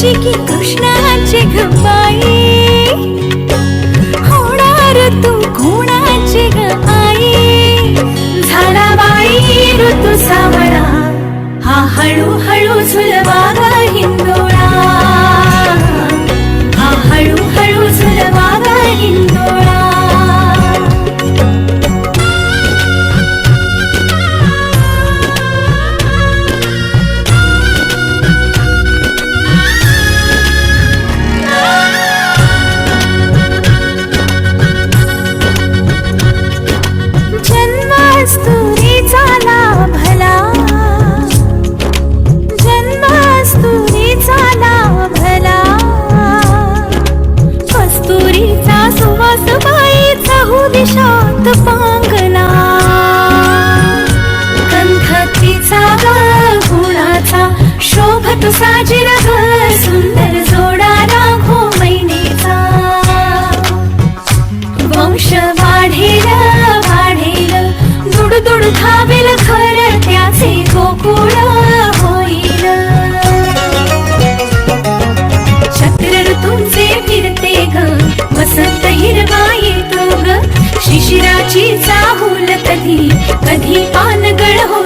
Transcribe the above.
रामाची की कृष्णाची ग बाई, होणार तू कोणाची ग आई. झाला बाई ऋतू सावळा, हा हळूहळू झुलवा ग हिंदोळा, हा हळूहळू झुलवा ग हिंदोळा. जन्मास्तुरीचा लाभला, जन्मास्तुरीचा लाभला, कस्तुरीचा सुवास बाईचा हो दिशात पांगला. गंधतीचा ग गुणाचा शोभत साजिर ग सुंदर जोडा राघो मैनेचा. वंश वाढेल वाढेल, दुड दुड धावेल घर त्याचे गोकुळ होईल. चक्र ऋतूंचे फिरते ग, वसंत हिरवा येतो ग, शिशिराची चाहूल कधी कधी पानगळ हो